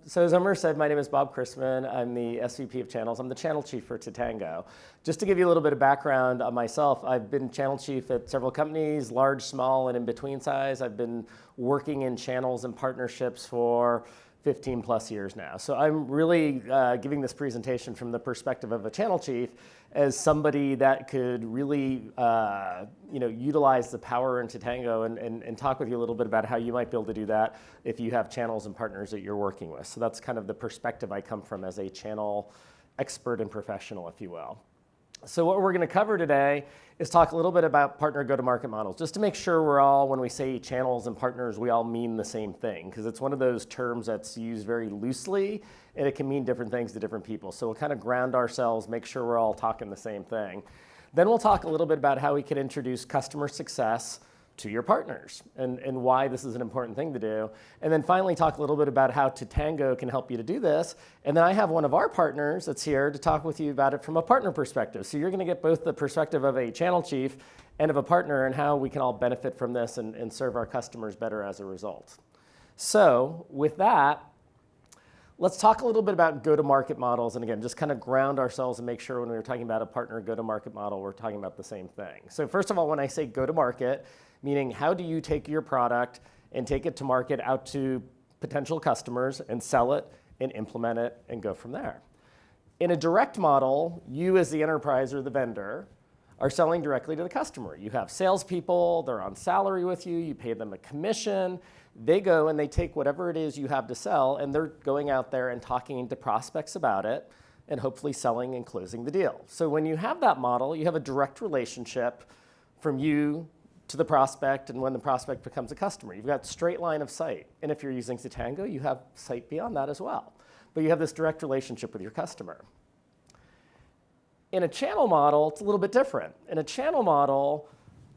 So as Omer said, my name is Bob Chrisman. I'm the SVP of Channels. I'm the Channel Chief for Tatango. Just to give you a little bit of background on myself, I've been Channel Chief at several companies, large, small, and in between size. I've been working in channels and partnerships for 15 plus years now. So I'm really giving this presentation from the perspective of a channel chief as somebody that could really utilize the power in Tatango and talk with you a little bit about how you might be able to do that if you have channels and partners that you're working with. So that's kind of the perspective I come from as a channel expert and professional, if you will. So what we're going to cover today is talk a little bit about partner go-to-market models, just to make sure we're all, when we say channels and partners, we all mean the same thing, because it's one of those terms that's used very loosely, and it can mean different things to different people. So we'll kind of ground ourselves, make sure we're all talking the same thing. Then we'll talk a little bit about how we can introduce customer success to your partners and why this is an important thing to do. And then finally talk a little bit about how Tatango can help you to do this. And then I have one of our partners that's here to talk with you about it from a partner perspective. So you're going to get both the perspective of a channel chief and of a partner and how we can all benefit from this and serve our customers better as a result. So with that, let's talk a little bit about go-to-market models, and again, just kind of ground ourselves and make sure when we're talking about a partner go-to-market model, we're talking about the same thing. So first of all, when I say go-to-market, meaning how do you take your product and take it to market out to potential customers and sell it and implement it and go from there. In a direct model, you as the enterprise or the vendor are selling directly to the customer. You have salespeople, they're on salary with you, you pay them a commission, they go and they take whatever it is you have to sell and they're going out there and talking to prospects about it and hopefully selling and closing the deal. So when you have that model, you have a direct relationship from you to the prospect and when the prospect becomes a customer. You've got straight line of sight. And if you're using Tatango, you have sight beyond that as well. But you have this direct relationship with your customer. In a channel model, it's a little bit different. In a channel model,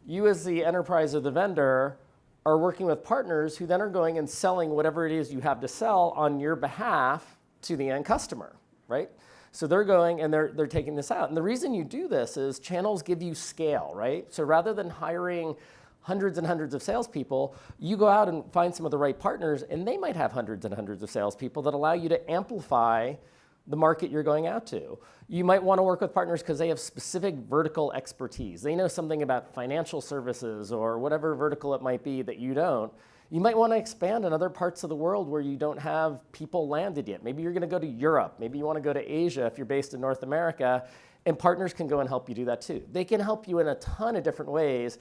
you as the enterprise or the vendor are working with partners who then are going and selling whatever it is you have to sell on your behalf to the end customer, right? So they're going and they're taking this out. And the reason you do this is channels give you scale, right? So rather than hiring hundreds and hundreds of salespeople, you go out and find some of the right partners, and they might have hundreds and hundreds of salespeople that allow you to amplify the market you're going out to. You might want to work with partners because they have specific vertical expertise. They know something about financial services or whatever vertical it might be that you don't. You might want to expand in other parts of the world where you don't have people landed yet. Maybe you're going to go to Europe. Maybe you want to go to Asia if you're based in North America, and partners can go and help you do that too. They can help you in a ton of different ways.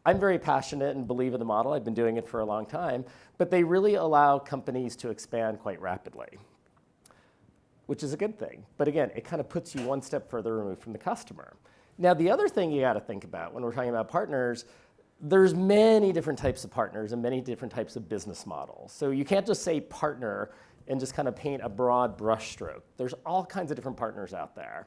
I'm very passionate and believe in the model. I've been doing it for a long time, but they really allow companies to expand quite rapidly, which is a good thing. But again, it kind of puts you one step further removed from the customer. Now, the other thing you got to think about when we're talking about partners, there's many different types of partners and many different types of business models. So you can't just say partner and just kind of paint a broad brush stroke. There's all kinds of different partners out there.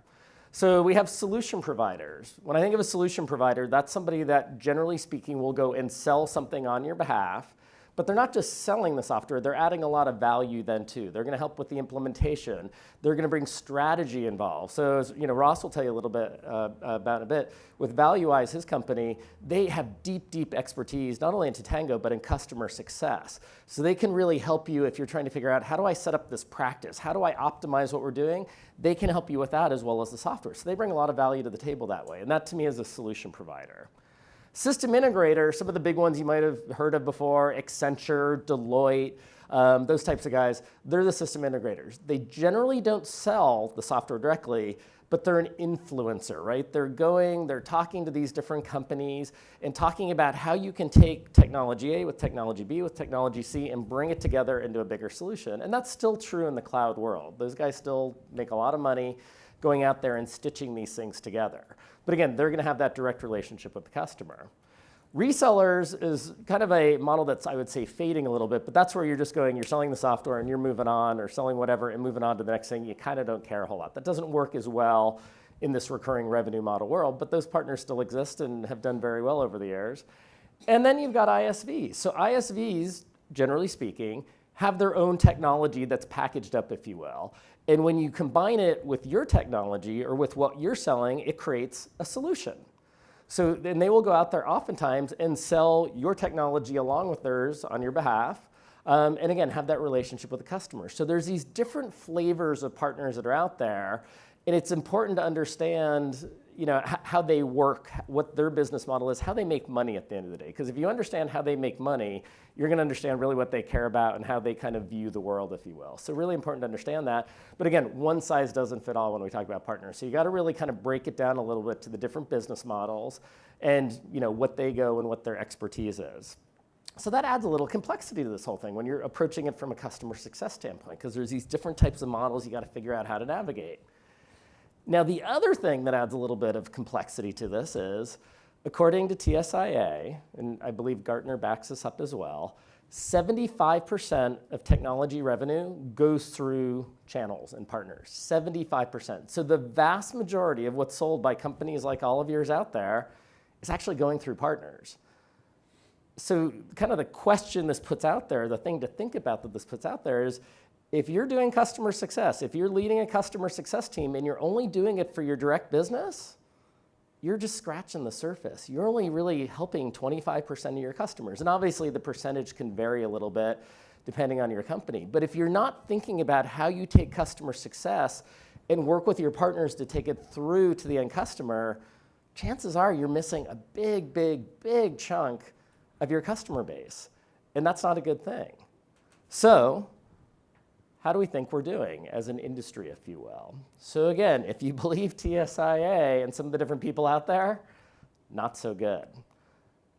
So we have solution providers. When I think of a solution provider, that's somebody that, generally speaking, will go and sell something on your behalf. But they're not just selling the software, they're adding a lot of value then too. They're going to help with the implementation. They're going to bring strategy involved. So as, Ross will tell you a little bit about a bit. With ValueWise, his company, they have deep, deep expertise, not only in Tatango, but in customer success. So they can really help you if you're trying to figure out, how do I set up this practice? How do I optimize what we're doing? They can help you with that as well as the software. So they bring a lot of value to the table that way. And that to me is a solution provider. System integrator, some of the big ones you might have heard of before, Accenture, Deloitte, those types of guys, they're the system integrators. They generally don't sell the software directly, but they're an influencer, right? They're talking to these different companies and talking about how you can take technology A with technology B with technology C and bring it together into a bigger solution. And that's still true in the cloud world. Those guys still make a lot of money going out there and stitching these things together. But again, they're going to have that direct relationship with the customer. Resellers is kind of a model that's, I would say, fading a little bit, but that's where you're just going, you're selling the software and you're moving on, or selling whatever and moving on to the next thing. You kind of don't care a whole lot. That doesn't work as well in this recurring revenue model world, but those partners still exist and have done very well over the years. And then you've got ISVs. So ISVs, generally speaking, have their own technology that's packaged up, if you will. And when you combine it with your technology or with what you're selling, it creates a solution. So then they will go out there oftentimes and sell your technology along with theirs on your behalf, and again, have that relationship with the customer. So there's these different flavors of partners that are out there, and it's important to understand how they work, what their business model is, how they make money at the end of the day. Because if you understand how they make money, you're going to understand really what they care about and how they kind of view the world, if you will. So really important to understand that. But again, one size doesn't fit all when we talk about partners. So you got to really kind of break it down a little bit to the different business models and what they go and what their expertise is. So that adds a little complexity to this whole thing when you're approaching it from a customer success standpoint, because there's these different types of models you got to figure out how to navigate. Now, the other thing that adds a little bit of complexity to this is, according to TSIA, and I believe Gartner backs this up as well, 75% of technology revenue goes through channels and partners, 75%. So the vast majority of what's sold by companies like all of yours out there is actually going through partners. So kind of the question this puts out there, the thing to think about that this puts out there is, if you're doing customer success, if you're leading a customer success team and you're only doing it for your direct business, you're just scratching the surface. You're only really helping 25% of your customers. And obviously the percentage can vary a little bit depending on your company. But if you're not thinking about how you take customer success and work with your partners to take it through to the end customer, chances are you're missing a big, big, big chunk of your customer base. And that's not a good thing. So how do we think we're doing as an industry, if you will? So again, if you believe TSIA and some of the different people out there, not so good.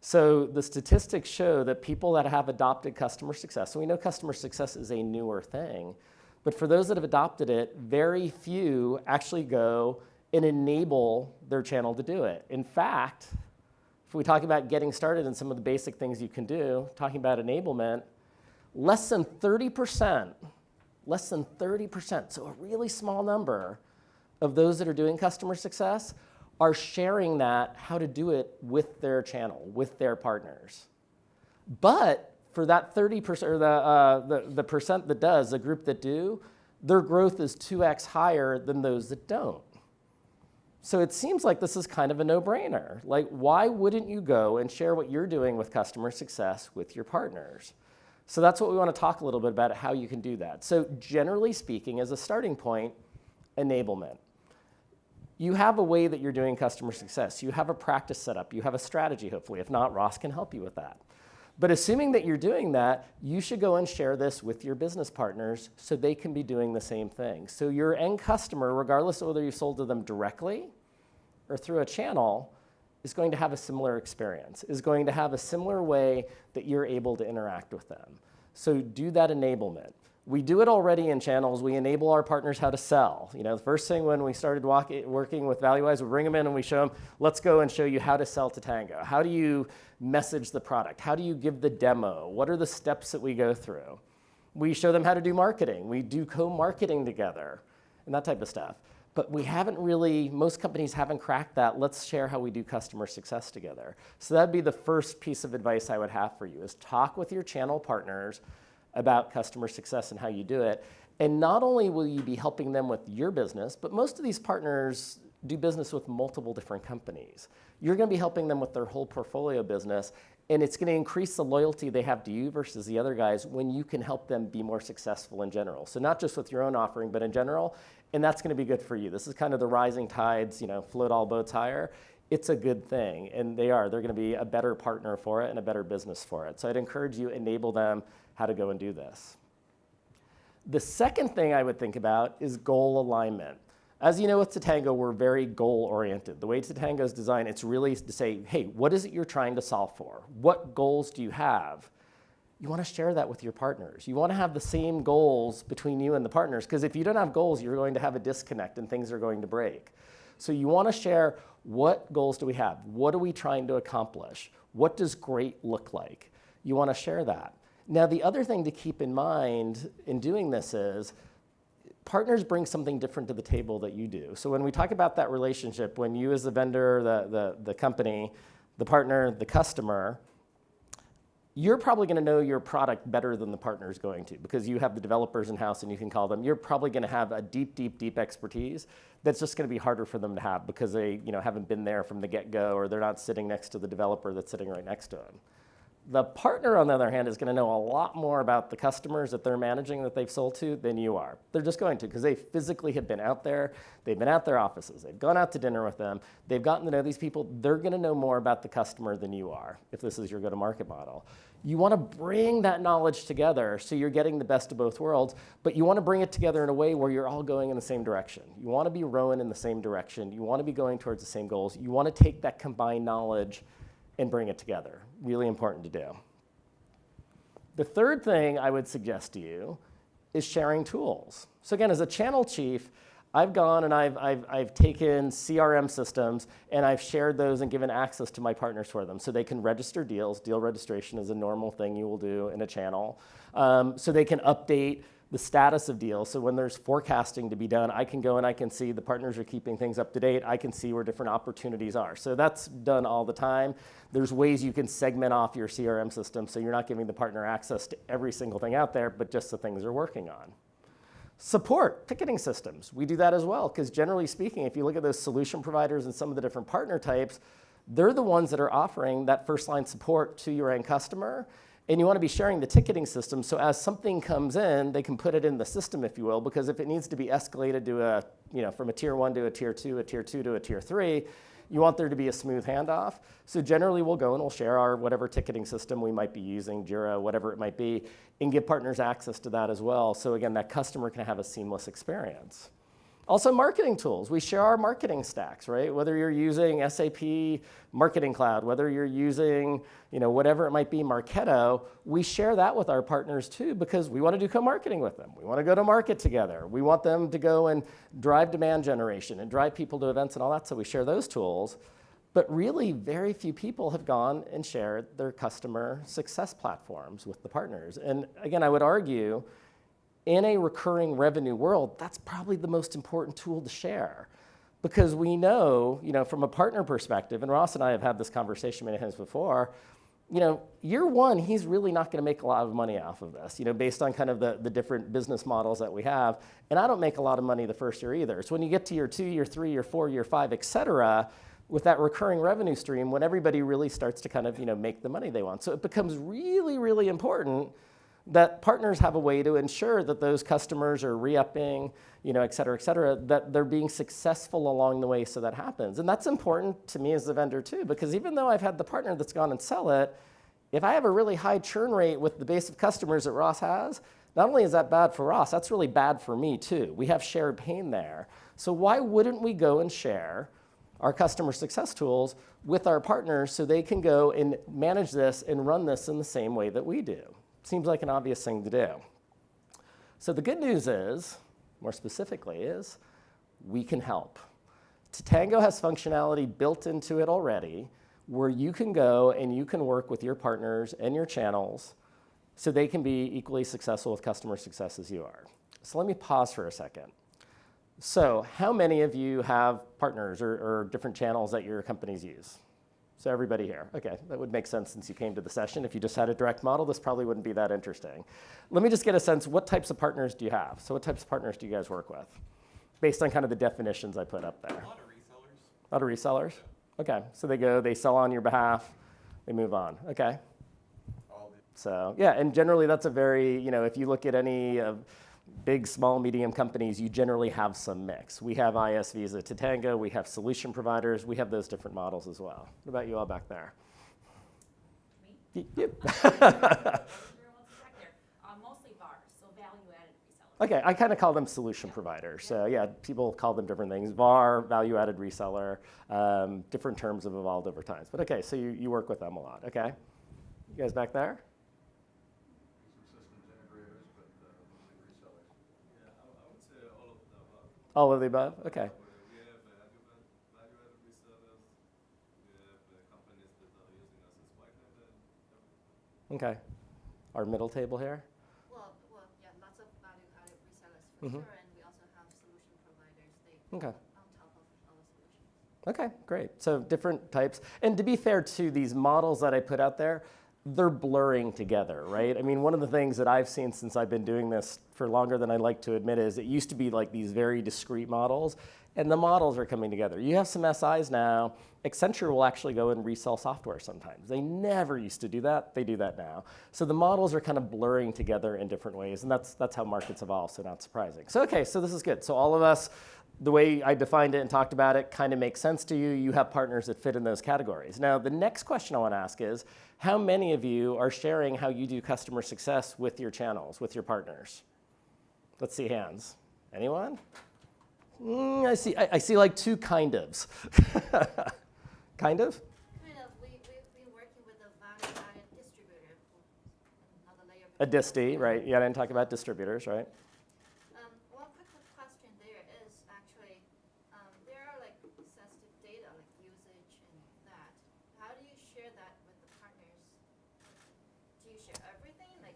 So the statistics show that people that have adopted customer success, and we know customer success is a newer thing, but for those that have adopted it, very few actually go and enable their channel to do it. In fact, if we talk about getting started and some of the basic things you can do, talking about enablement, less than 30%, so a really small number of those that are doing customer success are sharing that, how to do it with their channel, with their partners. But for that 30%, or the percent that does, the group that do, their growth is 2x higher than those that don't. So it seems like this is kind of a no-brainer. Like, why wouldn't you go and share what you're doing with customer success with your partners? So that's what we want to talk a little bit about, how you can do that. So generally speaking, as a starting point, enablement. You have a way that you're doing customer success. You have a practice set up. You have a strategy, hopefully. If not, Ross can help you with that. But assuming that you're doing that, you should go and share this with your business partners so they can be doing the same thing. So your end customer, regardless of whether you sold to them directly or through a channel, is going to have a similar experience, is going to have a similar way that you're able to interact with them. So do that enablement. We do it already in channels. We enable our partners how to sell. The first thing when we started working with ValueWise, we bring them in and we show them, let's go and show you how to sell to Tango. How do you message the product? How do you give the demo? What are the steps that we go through? We show them how to do marketing. We do co-marketing together and that type of stuff. But we haven't really, most companies haven't cracked that. Let's share how we do customer success together. So that'd be the first piece of advice I would have for you, is talk with your channel partners about customer success and how you do it. And not only will you be helping them with your business, but most of these partners do business with multiple different companies. You're going to be helping them with their whole portfolio business, and it's going to increase the loyalty they have to you versus the other guys when you can help them be more successful in general. So not just with your own offering, but in general, and that's going to be good for you. This is kind of the rising tides, float all boats higher. It's a good thing, and they're going to be a better partner for it and a better business for it. So I'd encourage you, enable them how to go and do this. The second thing I would think about is goal alignment. As you know, with Tatango, we're very goal-oriented. The way Tatango is designed, it's really to say, hey, what is it you're trying to solve for? What goals do you have? You want to share that with your partners. You want to have the same goals between you and the partners, because if you don't have goals, you're going to have a disconnect and things are going to break. So you want to share, what goals do we have? What are we trying to accomplish? What does great look like? You want to share that. Now, the other thing to keep in mind in doing this is partners bring something different to the table that you do. So when we talk about that relationship, when you as the vendor, the company, the partner, the customer, you're probably going to know your product better than the partner is going to, because you have the developers in-house and you can call them. You're probably going to have a deep, deep, deep expertise that's just going to be harder for them to have because they haven't been there from the get-go, or they're not sitting next to the developer that's sitting right next to them. The partner, on the other hand, is going to know a lot more about the customers that they're managing that they've sold to than you are. They're just going to, because they physically have been out there, they've been at their offices, they've gone out to dinner with them, they've gotten to know these people. They're going to know more about the customer than you are, if this is your go-to-market model. You want to bring that knowledge together so you're getting the best of both worlds, but you want to bring it together in a way where you're all going in the same direction. You want to be rowing in the same direction. You want to be going towards the same goals. You want to take that combined knowledge and bring it together. Really important to do. The third thing I would suggest to you is sharing tools. So again, as a channel chief, I've gone and I've taken CRM systems and I've shared those and given access to my partners for them so they can register deals. Deal registration is a normal thing you will do in a channel. So they can update the status of deals. So when there's forecasting to be done, I can go and I can see the partners are keeping things up to date. I can see where different opportunities are. So that's done all the time. There's ways you can segment off your CRM system so you're not giving the partner access to every single thing out there, but just the things they're working on. Support, ticketing systems. We do that as well, because generally speaking, if you look at those solution providers and some of the different partner types, they're the ones that are offering that first line support to your end customer. And you want to be sharing the ticketing system so as something comes in, they can put it in the system, if you will, because if it needs to be escalated to from a tier 1 to a tier 2, a tier 2 to a tier 3, you want there to be a smooth handoff. So generally we'll go and we'll share our whatever ticketing system we might be using, Jira, whatever it might be, and give partners access to that as well. So again, that customer can have a seamless experience. Also marketing tools. We share our marketing stacks, right? Whether you're using SAP Marketing Cloud, whether you're using, whatever it might be, Marketo, we share that with our partners too because we want to do co-marketing with them. We want to go to market together. We want them to go and drive demand generation and drive people to events and all that, so we share those tools. But really, very few people have gone and shared their customer success platforms with the partners. And again, I would argue, in a recurring revenue world, that's probably the most important tool to share. Because we know, from a partner perspective, and Ross and I have had this conversation many times before, year one, he's really not gonna make a lot of money off of this, based on kind of the different business models that we have. And I don't make a lot of money the first year either. So when you get to year 2, year 3, year 4, year 5, et cetera, with that recurring revenue stream, when everybody really starts to kind of, make the money they want. So it becomes really, really important that partners have a way to ensure that those customers are re-upping, et cetera, that they're being successful along the way so that happens. And that's important to me as the vendor too, because even though I've had the partner that's gone and sell it, if I have a really high churn rate with the base of customers that Ross has, not only is that bad for Ross, that's really bad for me too. We have shared pain there. So why wouldn't we go and share our customer success tools with our partners so they can go and manage this and run this in the same way that we do? Seems like an obvious thing to do. So the good news is, more specifically, is we can help. Tatango has functionality built into it already where you can go and you can work with your partners and your channels so they can be equally successful with customer success as you are. So let me pause for a second. So how many of you have partners or different channels that your companies use? So everybody here. Okay, that would make sense since you came to the session. If you just had a direct model, this probably wouldn't be that interesting. Let me just get a sense, what types of partners do you have? So what types of partners do you guys work with? Based on kind of the definitions I put up there. A lot of resellers. A lot of resellers? Okay, so they go, they sell on your behalf, they move on. Okay. So yeah, and generally that's a very, if you look at any big, small, medium companies, you generally have some mix. We have ISVs at Tatango, we have solution providers, we have those different models as well. What about you all back there? Me? Yep. Mostly VARs, so value-added resellers. Okay, I kind of call them solution providers. So yeah, people call them different things. VAR, value-added reseller, different terms have evolved over time. But okay, so you work with them a lot, okay? You guys back there? All of the above? Okay. We have value-added resellers. We have companies that are using us as white label. Okay. Our middle table here? Well, yeah, lots of value-added resellers for sure, and we also have solution providers. They Okay. on top of our solutions. Okay, great. So different types. And to be fair to these models that I put out there, they're blurring together, right? I mean, one of the things that I've seen since I've been doing this for longer than I'd like to admit is it used to be like these very discrete models, and the models are coming together. You have some SIs now. Accenture will actually go and resell software sometimes. They never used to do that. They do that now. So the models are kind of blurring together in different ways, and that's how markets evolve, so not surprising. So okay, so this is good. So all of us, the way I defined it and talked about it kind of makes sense to you. You have partners that fit in those categories. Now, the next question I want to ask is, how many of you are sharing how you do customer success with your channels, with your partners? Let's see hands. Anyone? I see like two kind ofs. Kind of? Kind of, we've been working with a value-added distributor, another layer. A disti, right? Yeah, I didn't talk about distributors, right? One quick question there is actually, there are like sensitive data like usage and that. How do you share that with the partners? Do you share everything? Like,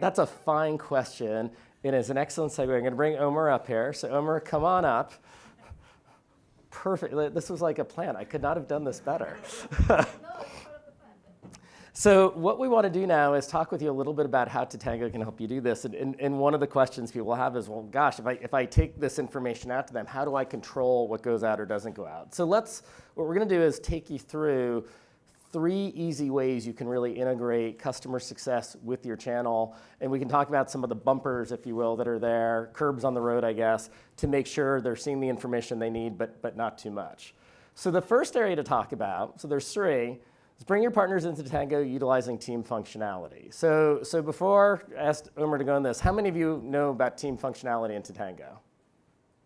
That's a fine question. It is an excellent segue. I'm going to bring Omer up here. So Omer, come on up. Perfect. This was like a plan. I could not have done this better. So what we want to do now is talk with you a little bit about how Tatango can help you do this. And one of the questions people have is, well, gosh, if I take this information out to them, how do I control what goes out or doesn't go out? So what we're going to do is take you through 3 easy ways you can really integrate customer success with your channel. And we can talk about some of the bumpers, if you will, that are there, curbs on the road, I guess, to make sure they're seeing the information they need, but not too much. So the first area to talk about, so there's 3, is bring your partners into Tatango utilizing team functionality. So before I asked Omer to go on this, how many of you know about team functionality in Tatango?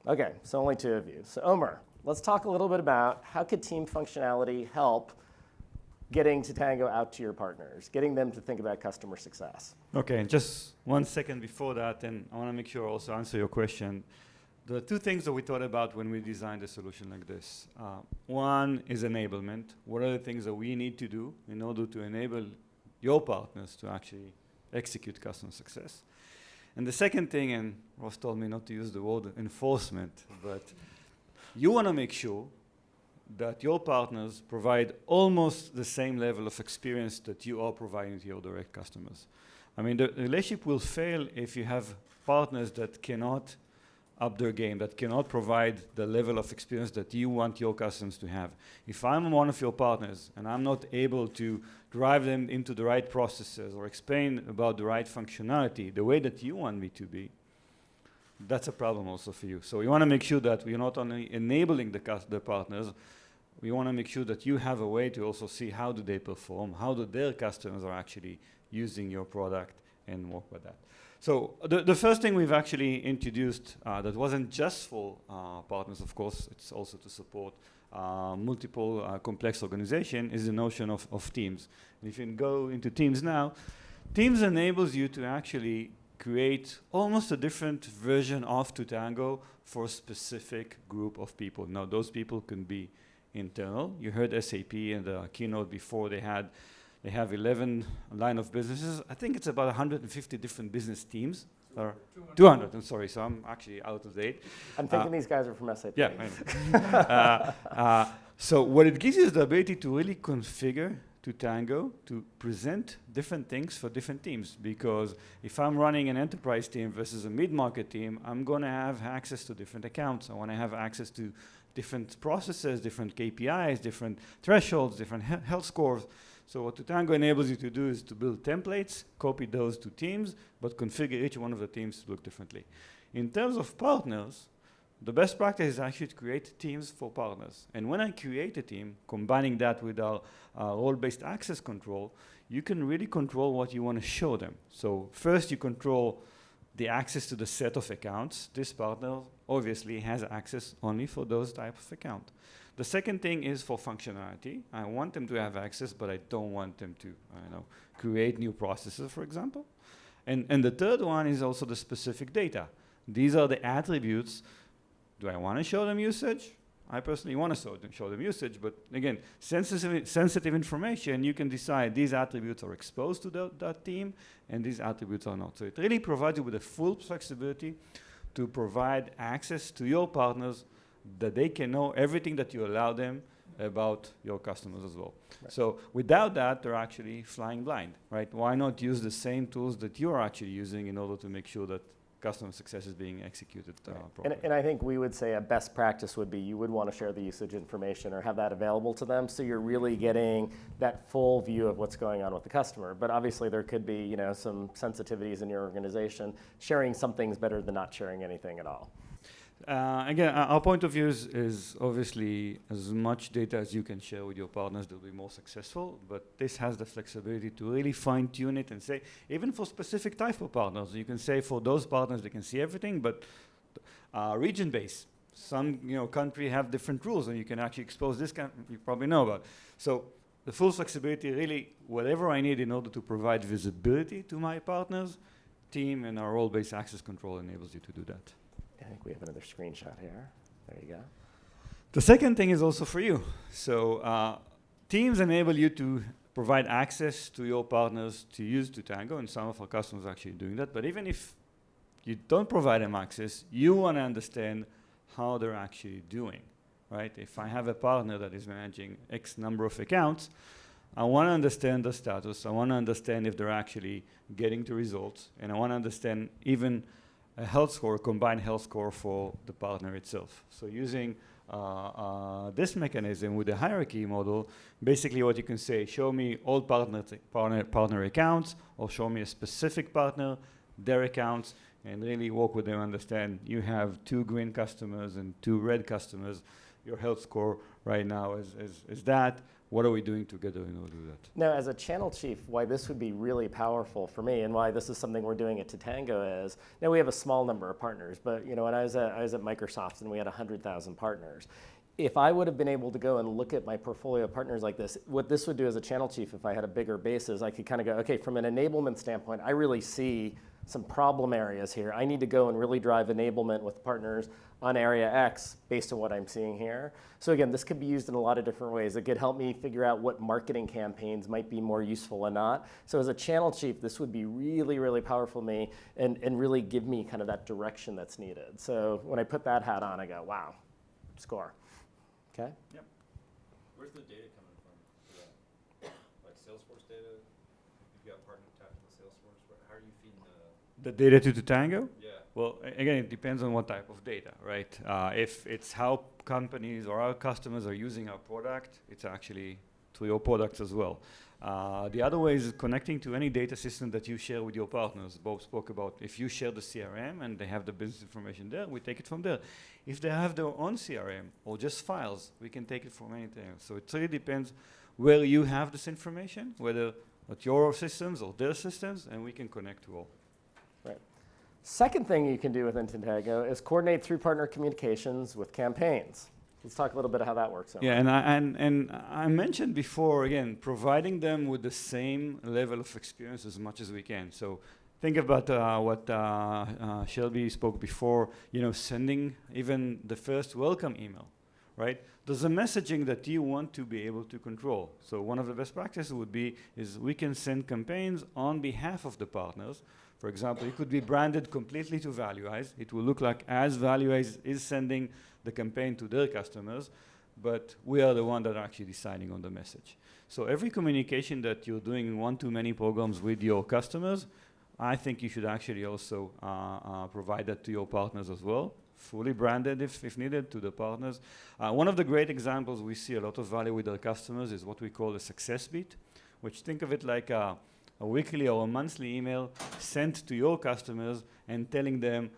Okay, so only 2 of you. So Omer, let's talk a little bit about how could team functionality help getting Tatango out to your partners, getting them to think about customer success. Okay, and just 1 second before that, and I want to make sure I also answer your question. The 2 things that we thought about when we designed a solution like this. One is enablement. What are the things that we need to do in order to enable your partners to actually execute customer success? And the second thing, and Ross told me not to use the word enforcement, but you want to make sure that your partners provide almost the same level of experience that you are providing to your direct customers. I mean, the relationship will fail if you have partners that cannot up their game, that cannot provide the level of experience that you want your customers to have. If I'm one of your partners and I'm not able to drive them into the right processes or explain about the right functionality the way that you want me to be, that's a problem also for you. So we want to make sure that we're not only enabling the partners, we want to make sure that you have a way to also see how do they perform, how do their customers are actually using your product and work with that. So the first thing we've actually introduced that wasn't just for partners, of course, it's also to support multiple complex organization is the notion of teams. And if you can go into teams now, teams enables you to actually create almost a different version of Tatango for a specific group of people. Now, those people can be internal. You heard SAP in the keynote before. They have 11 line of businesses. I think it's about 150 different business teams. 200, I'm sorry, so I'm actually out of date. I'm thinking these guys are from SAP. Yeah. So what it gives you is the ability to really configure Tatango to present different things for different teams. Because if I'm running an enterprise team versus a mid-market team, I'm going to have access to different accounts. I want to have access to different processes, different KPIs, different thresholds, different health scores. So what Tatango enables you to do is to build templates, copy those to teams, but configure each one of the teams to look differently. In terms of partners, the best practice is actually to create teams for partners. And when I create a team, combining that with our role-based access control, you can really control what you want to show them. So first you control the access to the set of accounts. This partner obviously has access only for those type of accounts. The second thing is for functionality. I want them to have access, but I don't want them to create new processes, for example. And the third one is also the specific data. These are the attributes. Do I want to show them usage? I personally want to show them usage, but again, sensitive information, you can decide these attributes are exposed to that team and these attributes are not. So it really provides you with a full flexibility to provide access to your partners that they can know everything that you allow them about your customers as well. Right. So without that, they're actually flying blind, right? Why not use the same tools that you're actually using in order to make sure that customer success is being executed properly? And I think we would say a best practice would be you would want to share the usage information or have that available to them, so you're really getting that full view of what's going on with the customer. But obviously there could be, you know, some sensitivities in your organization. Sharing something's better than not sharing anything at all. Again, our point of view is obviously as much data as you can share with your partners, they'll be more successful. But this has the flexibility to really fine tune it and say, even for specific type of partners, you can say for those partners they can see everything, but region based. Some country have different rules, and you can actually expose this. You probably know about. So the full flexibility, really, whatever I need in order to provide visibility to my partners, team and our role-based access control enables you to do that. I think we have another screenshot here. There you go. The second thing is also for you. So teams enable you to provide access to your partners to use Tango, and some of our customers are actually doing that. But even if you don't provide them access, you want to understand how they're actually doing, right? If I have a partner that is managing X number of accounts, I want to understand the status. I want to understand if they're actually getting the results, and I want to understand even a health score, combined health score for the partner itself. So using this mechanism with the hierarchy model, basically what you can say, show me all partner accounts, or show me a specific partner, their accounts, and really work with them, understand you have 2 green customers and 2 red customers. Your health score right now is that. What are we doing together in order to do that? Now, as a channel chief, why this would be really powerful for me, and why this is something we're doing at Tatango is, now we have a small number of partners, but when I was at Microsoft and we had 100,000 partners, if I would have been able to go and look at my portfolio of partners like this, what this would do as a channel chief, if I had a bigger base, is I could kind of go, okay, from an enablement standpoint, I really see some problem areas here. I need to go and really drive enablement with partners on area X based on what I'm seeing here. So again, this could be used in a lot of different ways. It could help me figure out what marketing campaigns might be more useful or not. So as a channel chief, this would be really, really powerful for me and really give me kind of that direction that's needed. So when I put that hat on, I go, wow, score. Okay? Yep. Where's the data coming from for that? Like Salesforce data? If you got partner tapped into Salesforce, how are you feeding The data to Tango? Yeah. Well, again, it depends on what type of data, right? If it's how companies or our customers are using our product, it's actually to your products as well. The other way is connecting to any data system that you share with your partners. Bob spoke about if you share the CRM and they have the business information there, we take it from there. If they have their own CRM or just files, we can take it from anything else. So it really depends where you have this information, whether at your systems or their systems, and we can connect to all. Right. Second thing you can do within Tatango is coordinate through partner communications with campaigns. Let's talk a little bit of how that works. Yeah, and I mentioned before, again, providing them with the same level of experience as much as we can. So think about what Shelby spoke before, sending even the first welcome email, right? There's a messaging that you want to be able to control. So one of the best practices would be is we can send campaigns on behalf of the partners. For example, it could be branded completely to ValueEyes. It will look like as ValueEyes is sending the campaign to their customers, but we are the one that are actually deciding on the message. So every communication that you're doing in one-to-many programs with your customers, I think you should actually also provide that to your partners as well, fully branded if needed to the partners. One of the great examples we see a lot of value with our customers is what we call a success beat, which think of it like a weekly or a monthly email sent to your customers and telling them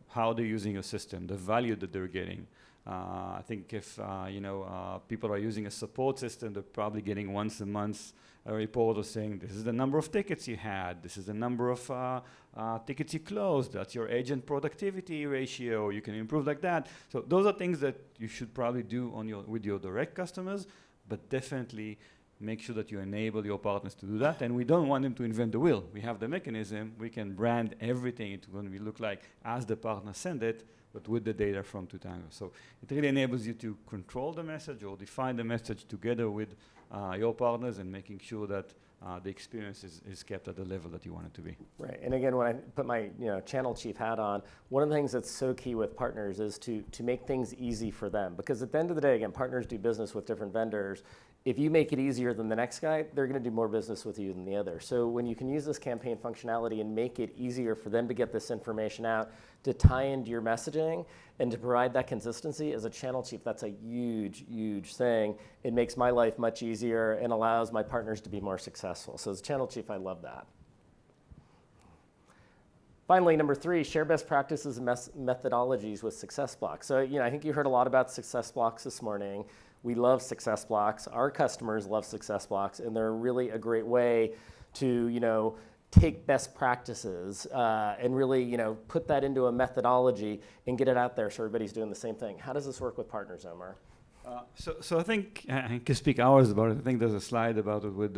how they're using your system, the value that they're getting. I think if people are using a support system, they're probably getting once a month a report of saying this is the number of tickets you had, this is the number of tickets you closed, that's your agent productivity ratio, you can improve like that. So those are things that you should probably do with your direct customers, but definitely make sure that you enable your partners to do that. And we don't want them to invent the wheel. We have the mechanism. We can brand everything. It's going to look like as the partner send it, but with the data from Tatango. So it really enables you to control the message or define the message together with your partners and making sure that the experience is kept at the level that you want it to be. Right, and again, when I put my channel chief hat on, one of the things that's so key with partners is to make things easy for them. Because at the end of the day, again, partners do business with different vendors. If you make it easier than the next guy, they're going to do more business with you than the other. So when you can use this campaign functionality and make it easier for them to get this information out, to tie into your messaging, and to provide that consistency as a channel chief, that's a huge, huge thing. It makes my life much easier and allows my partners to be more successful. So as a channel chief, I love that. Finally, number 3, share best practices and methodologies with success blocks. So I think you heard a lot about success blocks this morning. We love success blocks. Our customers love success blocks, and they're really a great way to take best practices and really put that into a methodology and get it out there so everybody's doing the same thing. How does this work with partners, Omar? So I think I can speak hours about it. I think there's a slide about it with.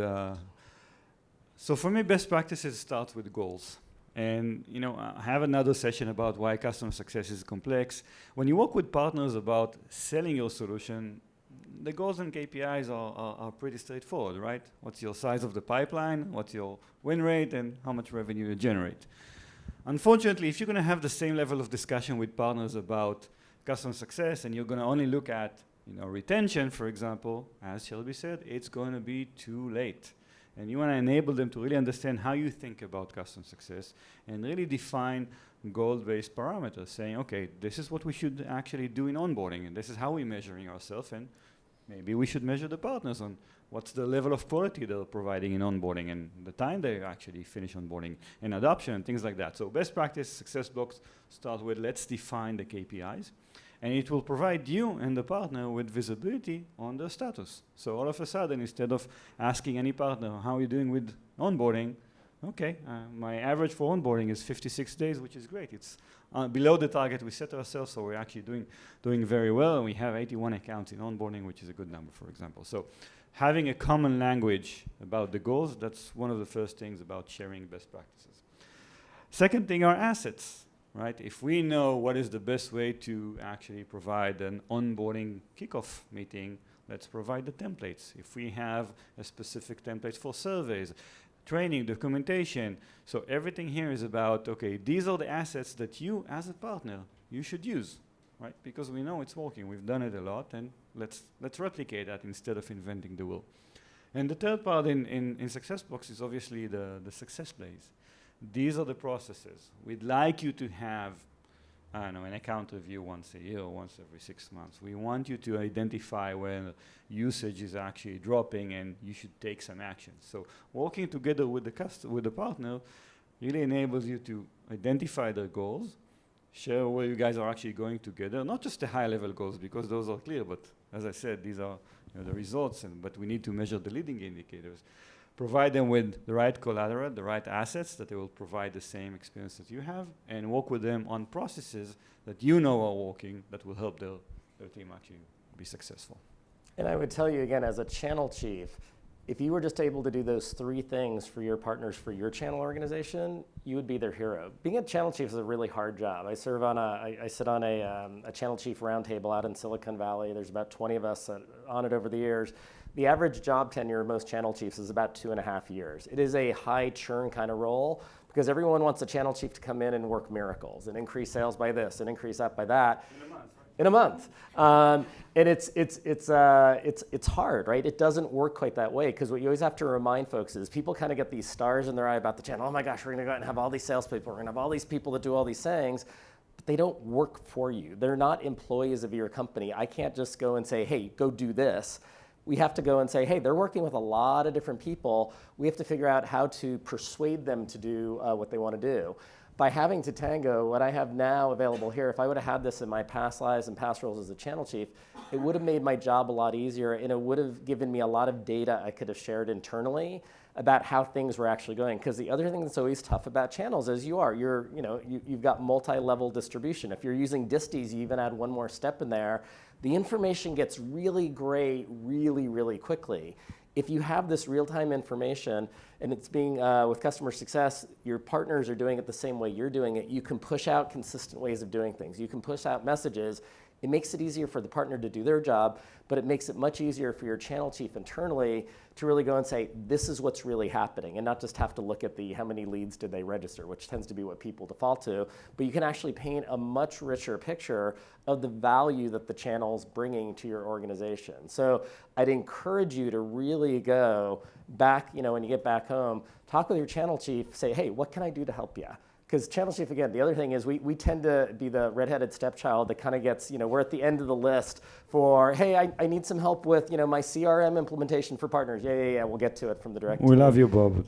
So for me, best practices start with goals. And I have another session about why customer success is complex. When you work with partners about selling your solution, the goals and KPIs are pretty straightforward, right? What's your size of the pipeline? What's your win rate? And how much revenue you generate? Unfortunately, if you're going to have the same level of discussion with partners about customer success and you're going to only look at retention, for example, as Shelby said, it's going to be too late. And you want to enable them to really understand how you think about customer success and really define goal-based parameters, saying, okay, this is what we should actually do in onboarding, and this is how we're measuring ourselves, and maybe we should measure the partners on what's the level of quality they're providing in onboarding and the time they actually finish onboarding and adoption and things like that. So best practice success blocks start with let's define the KPIs. And it will provide you and the partner with visibility on the status. So all of a sudden, instead of asking any partner, how are you doing with onboarding? Okay, my average for onboarding is 56 days, which is great. It's below the target we set ourselves, so we're actually doing very well. And we have 81 accounts in onboarding, which is a good number, for example. So having a common language about the goals, that's one of the first things about sharing best practices. Second thing are assets. Right? If we know what is the best way to actually provide an onboarding kickoff meeting, let's provide the templates. If we have a specific template for surveys, training, documentation, so everything here is about, okay, these are the assets that you, as a partner, you should use, right? Because we know it's working. We've done it a lot, and let's replicate that instead of inventing the wheel. And the third part in Success Box is obviously the success plays. These are the processes. We'd like you to have, an account review once a year or once every 6 months. We want you to identify when usage is actually dropping and you should take some action. So working together with the partner really enables you to identify their goals, share where you guys are actually going together, not just the high-level goals because those are clear, but as I said, these are the results, but we need to measure the leading indicators. Provide them with the right collateral, the right assets that they will provide the same experience that you have, and work with them on processes that are working that will help their team actually be successful. And I would tell you again, as a channel chief, if you were just able to do those 3 things for your partners for your channel organization, you would be their hero. Being a channel chief is a really hard job. I sit on a channel chief roundtable out in Silicon Valley. There's about 20 of us on it over the years. The average job tenure of most channel chiefs is about 2.5 years. It is a high churn kind of role because everyone wants a channel chief to come in and work miracles and increase sales by this and increase that by that. In a month. And it's hard, right? It doesn't work quite that way because what you always have to remind folks is people kind of get these stars in their eye about the channel. Oh my gosh, we're going to go out and have all these salespeople. We're going to have all these people that do all these things. But they don't work for you. They're not employees of your company. I can't just go and say, hey, go do this. We have to go and say, hey, they're working with a lot of different people. We have to figure out how to persuade them to do what they want to do. By having Tatango, what I have now available here, if I would have had this in my past lives and past roles as a channel chief, it would have made my job a lot easier, and it would have given me a lot of data I could have shared internally about how things were actually going. Because the other thing that's always tough about channels is you've got multi-level distribution. If you're using disties, you even add one more step in there. The information gets really gray really, really quickly. if you have this real-time information and it's being with customer success, your partners are doing it the same way you're doing it, you can push out consistent ways of doing things. You can push out messages. It makes it easier for the partner to do their job, but it makes it much easier for your channel chief internally to really go and say, this is what's really happening, and not just have to look at the how many leads did they register, which tends to be what people default to, but you can actually paint a much richer picture of the value that the channel's bringing to your organization. So I'd encourage you to really go back, when you get back home, talk with your channel chief, say, hey, what can I do to help you? Because channel chief, again, the other thing is we tend to be the redheaded stepchild that kind of gets, we're at the end of the list for, hey, I need some help with, my CRM implementation for partners. Yeah, we'll get to it from the direct We team. love you, Bob.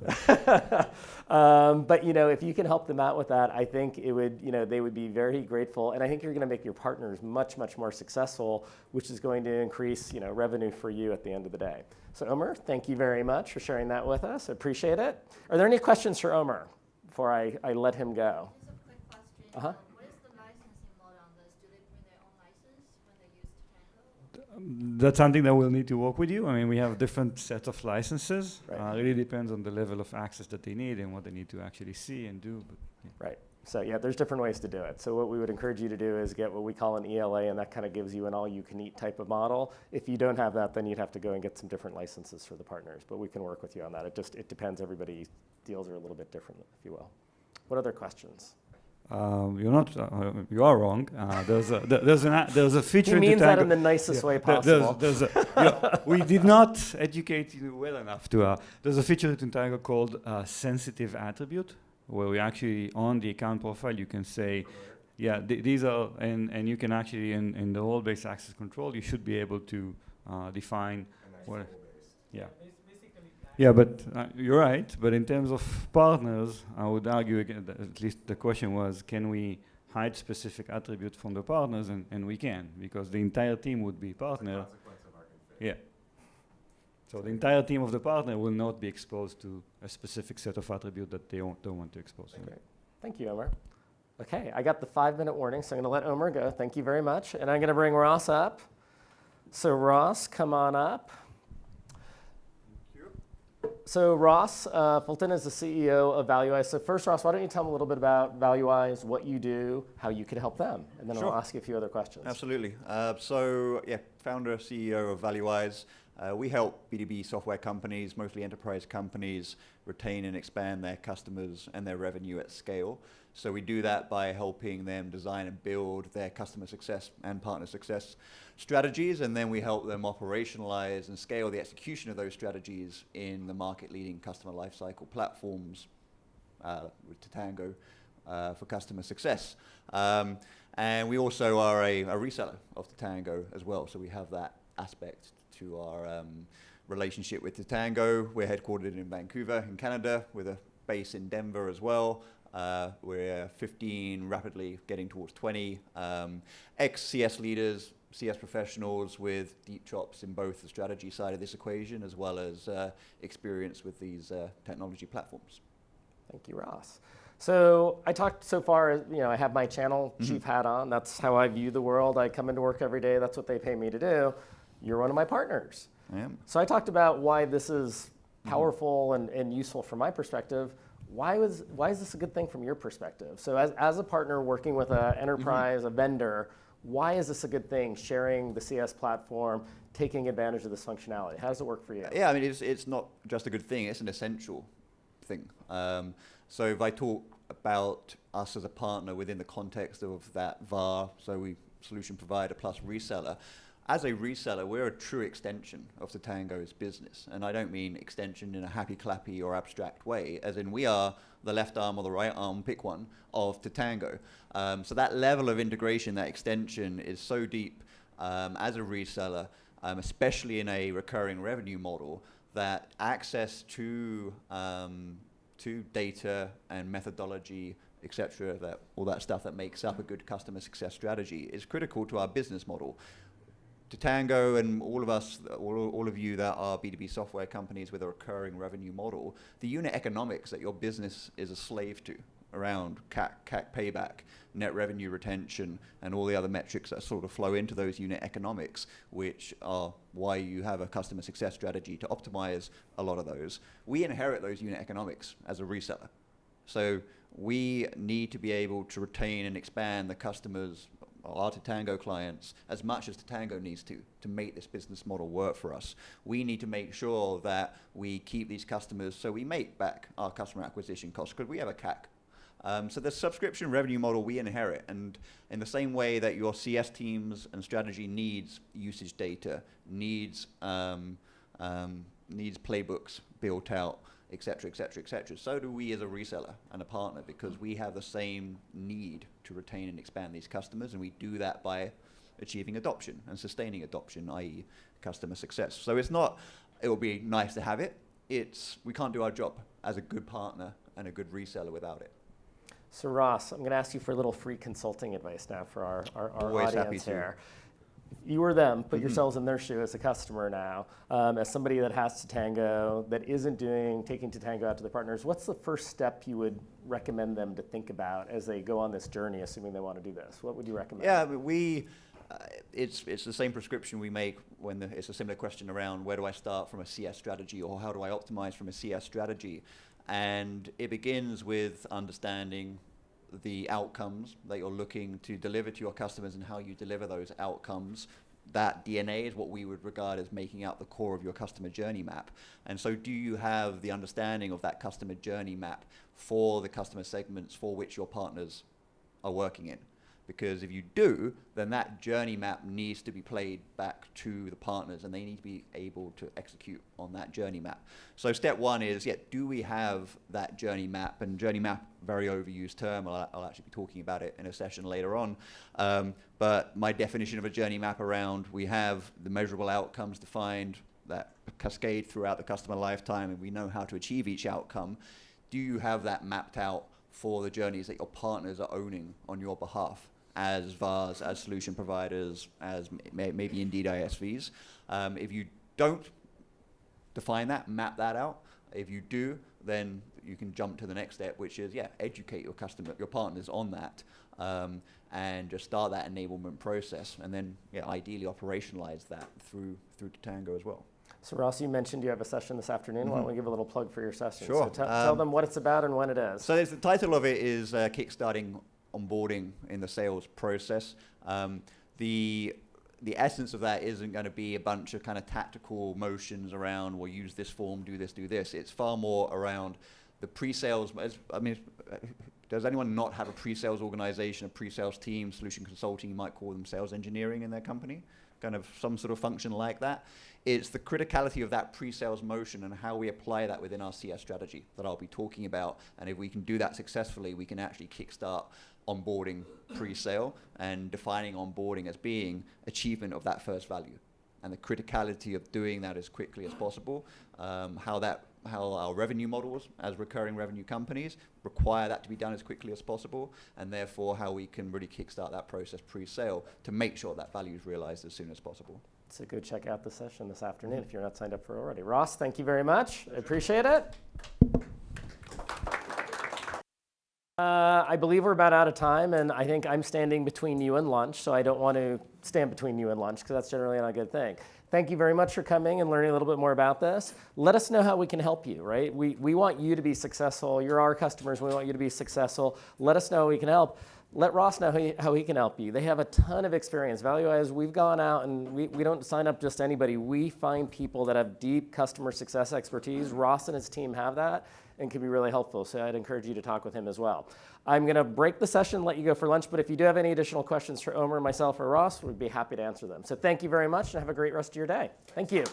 But, if you can help them out with that, I think it would, they would be very grateful. And I think you're going to make your partners much, much more successful, which is going to increase, revenue for you at the end of the day. So Omer, thank you very much for sharing that with us. I appreciate it. Are there any questions for Omer before I let him go? Just a quick question. Uh-huh. What is the licensing model on this? Do they bring their own license when they use Tatango? That's something that we'll need to work with you. I mean, we have different sets of licenses. Right. Really depends on the level of access that they need and what they need to actually see and do. But, yeah. Right. So yeah, there's different ways to do it. So what we would encourage you to do is get what we call an ELA, and that kind of gives you an all-you-can-eat type of model. If you don't have that, then you'd have to go and get some different licenses for the partners. But we can work with you on that. It depends. Everybody's deals are a little bit different, if you will. What other questions? You're not. You are wrong. There's a feature. He means that Tatango- in the nicest way There's possible. we did not educate you well enough to. There's a feature in Tatango called sensitive attribute, where we actually on the account profile you can say, yeah, these are, and you can actually in the role-based access control you should be able to define what. Yeah. Yeah, but you're right. But in terms of partners, I would argue again, at least the question was, can we hide specific attributes from the partners? And we can, because the entire team would be partner. Yeah. So the entire team of the partner will not be exposed to a specific set of attributes that they don't want to expose. Great. Thank you, Omer. Okay, I got the 5-minute warning, so I'm going to let Omer go. Thank you very much. And I'm going to bring Ross up. So Ross, come on up. So Ross Bolton is the CEO of ValueWise. So first, Ross, why don't you tell them a little bit about ValueWise, what you do, how you can help them, and then Sure. I'll ask you a few other questions. Absolutely. Founder, CEO of ValueWise. We help B2B software companies, mostly enterprise companies, retain and expand their customers and their revenue at scale. So we do that by helping them design and build their customer success and partner success strategies, and then we help them operationalize and scale the execution of those strategies in the market-leading customer lifecycle platforms with Tatango for customer success. And we also are a reseller of Tatango as well, so we have that aspect to our relationship with Tatango. We're headquartered in Vancouver in Canada with a base in Denver as well. We're 15, rapidly getting towards 20 ex-CS leaders, CS professionals with deep chops in both the strategy side of this equation as well as experience with these technology platforms. Thank you, Ross. So I talked so far, I have my channel chief hat on. That's how I view the world. I come into work every day. That's what they pay me to do. You're one of my partners. I am. So I talked about why this is powerful and useful from my perspective. Why is this a good thing from your perspective? So as a partner working with an enterprise, a vendor, why is this a good thing, sharing the CS platform, taking advantage of this functionality? How does it work for you? Yeah, I mean, it's not just a good thing, it's an essential thing. So if I talk about us as a partner within the context of that VAR, so we solution provider plus reseller, as a reseller, we're a true extension of Tatango's business. And I don't mean extension in a happy, clappy, or abstract way, as in we are the left arm or the right arm, pick one, of Tatango. So that level of integration, that extension is so deep as a reseller, especially in a recurring revenue model, that access to data and methodology, etc., that all that stuff that makes up a good customer success strategy is critical to our business model. Tatango and all of us, all of you that are B2B software companies with a recurring revenue model, the unit economics that your business is a slave to around CAC payback, net revenue retention, and all the other metrics that sort of flow into those unit economics, which are why you have a customer success strategy to optimize a lot of those. We inherit those unit economics as a reseller. So we need to be able to retain and expand the customers, our Tatango clients, as much as Tatango needs to make this business model work for us. We need to make sure that we keep these customers so we make back our customer acquisition costs, because we have a CAC. So the subscription revenue model we inherit, and in the same way that your CS teams and strategy needs usage data, needs playbooks built out, et cetera, et cetera, et cetera. So do we as a reseller and a partner, because we have the same need to retain and expand these customers, and we do that by achieving adoption and sustaining adoption, i.e. customer success. So it's not, it will be nice to have it. We can't do our job as a good partner and a good reseller without it. So Ross, I'm going to ask you for a little free consulting advice now for our Always happy audience to. here. You or them, put yourselves in their shoe as a customer now, as somebody that has Tatango, that isn't taking Tatango out to their partners. What's the first step you would recommend them to think about as they go on this journey, assuming they want to do this? What would you recommend? Yeah, it's the same prescription we make when it's a similar question around where do I start from a CS strategy, or how do I optimize from a CS strategy? And it begins with understanding the outcomes that you're looking to deliver to your customers and how you deliver those outcomes. That DNA is what we would regard as making out the core of your customer journey map. And so do you have the understanding of that customer journey map for the customer segments for which your partners are working in? Because if you do, then that journey map needs to be played back to the partners, and they need to be able to execute on that journey map. So step one is, do we have that journey map? And journey map, very overused term. I'll actually be talking about it in a session later on. But my definition of a journey map around, we have the measurable outcomes defined that cascade throughout the customer lifetime, and we know how to achieve each outcome. Do you have that mapped out for the journeys that your partners are owning on your behalf, as VARs, as solution providers, as maybe indeed ISVs? If you don't define that, map that out. If you do, then you can jump to the next step, which is, educate your partners on that, and just start that enablement process, and then ideally operationalize that through Tatango as well. So Ross, you mentioned you have a session this afternoon. Why don't we give a little plug for your session? Sure. So tell them what it's about and when it is. So the title of it is Kickstarting Onboarding in the Sales Process. The essence of that isn't going to be a bunch of kind of tactical motions around, well, use this form, do this, do this. It's far more around the pre-sales. Does anyone not have a pre-sales organization, a pre-sales team, solution consulting? You might call them sales engineering in their company, kind of some sort of function like that. It's the criticality of that pre-sales motion and how we apply that within our CS strategy that I'll be talking about. And if we can do that successfully, we can actually kickstart onboarding pre-sale, and defining onboarding as being achievement of that first value, and the criticality of doing that as quickly as possible. How our revenue models as recurring revenue companies require that to be done as quickly as possible, and therefore how we can really kickstart that process pre-sale to make sure that value is realized as soon as possible. So go check out the session this afternoon if you're not signed up for it already. Ross, thank you very much. I appreciate it. I believe we're about out of time, and I think I'm standing between you and lunch, so I don't want to stand between you and lunch, because that's generally not a good thing. Thank you very much for coming and learning a little bit more about this. Let us know how we can help you, right? We want you to be successful. You're our customers. We want you to be successful. Let us know how we can help. Let Ross know how he can help you. They have a ton of experience. ValueWise, we've gone out and we don't sign up just anybody. We find people that have deep customer success expertise. Ross and his team have that and can be really helpful. So I'd encourage you to talk with him as well. I'm going to break the session, let you go for lunch. But if you do have any additional questions for Omer, myself, or Ross, we'd be happy to answer them. So thank you very much and have a great rest of your day. Thank you.